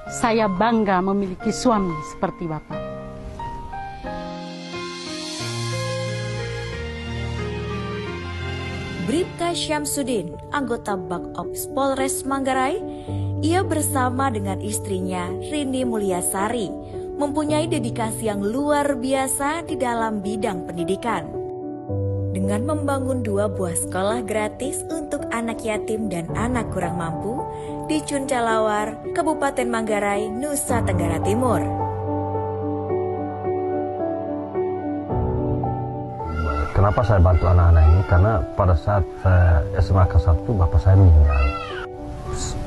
Saya bangga memiliki suami seperti Bapak. Bribka Syamsuddin, anggota Bakops Polres Manggarai, ia bersama dengan istrinya Rini Mulyasari mempunyai dedikasi yang luar biasa di dalam bidang pendidikan. Dengan membangun 2 buah sekolah gratis untuk anak yatim dan anak kurang mampu di Cuncalawar, Kabupaten Manggarai, Nusa Tenggara Timur. Kenapa saya bantu anak-anak ini? Karena pada saat saya SMA kelas 1, bapak saya meninggal.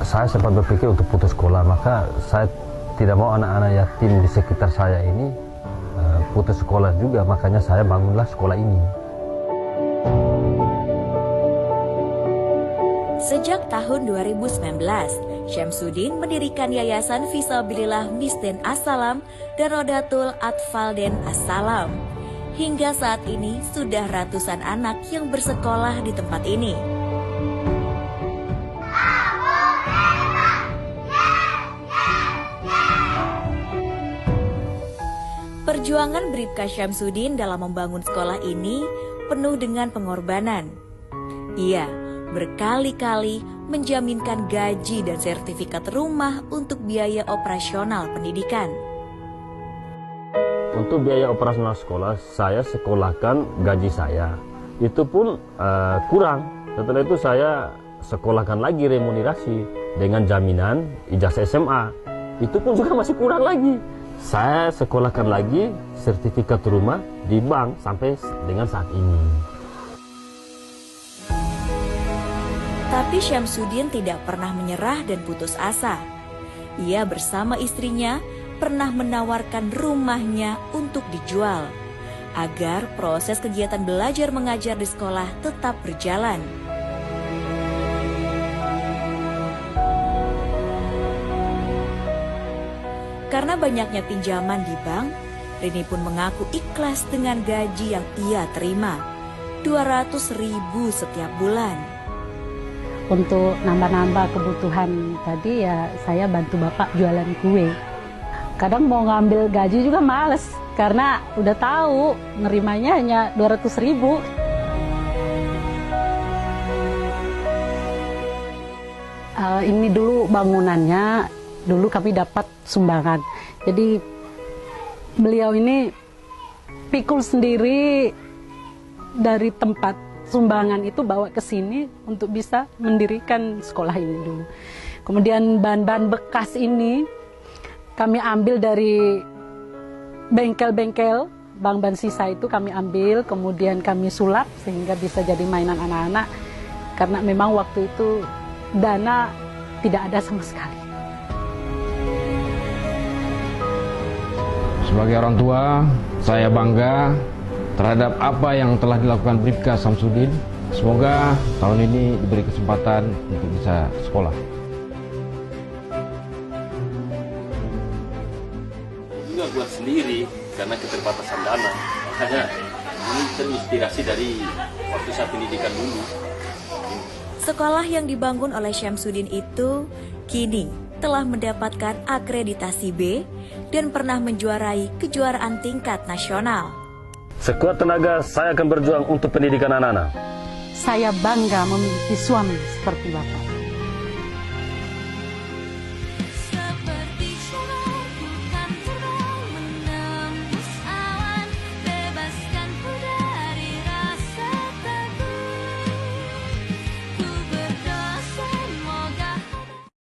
Saya sempat berpikir untuk putus sekolah, maka saya tidak mau anak-anak yatim di sekitar saya ini putus sekolah juga, makanya saya bangunlah sekolah ini. Sejak tahun 2019, Syamsuddin mendirikan Yayasan Fisabilillah Misden As-Salam dan Rodatul Atfal Den As-Salam. Hingga saat ini sudah ratusan anak yang bersekolah di tempat ini. Perjuangan Bribka Syamsuddin dalam membangun sekolah ini penuh dengan pengorbanan. Ia berkali-kali menjaminkan gaji dan sertifikat rumah untuk biaya operasional pendidikan. Untuk biaya operasional sekolah, saya sekolahkan gaji saya. Itu pun kurang. Setelah itu saya sekolahkan lagi remunerasi dengan jaminan ijazah SMA. Itu pun juga masih kurang lagi. Saya sekolahkan lagi sertifikat rumah di bank sampai dengan saat ini. Tapi Syamsuddin tidak pernah menyerah dan putus asa. Ia bersama istrinya pernah menawarkan rumahnya untuk dijual agar proses kegiatan belajar mengajar di sekolah tetap berjalan. Karena banyaknya pinjaman di bank, Rini pun mengaku ikhlas dengan gaji yang ia terima, 200.000 setiap bulan. Untuk nambah-nambah kebutuhan tadi ya saya bantu Bapak jualan kue. Kadang mau ngambil gaji juga males karena udah tahu nerimanya hanya 200.000. Ini dulu bangunannya, dulu kami dapat sumbangan. Jadi beliau ini pikul sendiri dari tempat sumbangan itu bawa ke sini untuk bisa mendirikan sekolah ini dulu. Kemudian bahan-bahan bekas ini kami ambil dari bengkel-bengkel, ban sisa itu kami ambil, kemudian kami sulap sehingga bisa jadi mainan anak-anak. Karena memang waktu itu dana tidak ada sama sekali. Sebagai orang tua, saya bangga terhadap apa yang telah dilakukan Bribka Syamsuddin. Semoga tahun ini diberi kesempatan untuk bisa sekolah. Juga buat sendiri karena keterbatasan dana. Makanya ini terinspirasi dari waktu saya pendidikan dulu. Sekolah yang dibangun oleh Syamsuddin itu kini telah mendapatkan akreditasi B dan pernah menjuarai kejuaraan tingkat nasional. Sekuat tenaga saya akan berjuang untuk pendidikan anak-anak. Saya bangga memiliki suami seperti Bapak.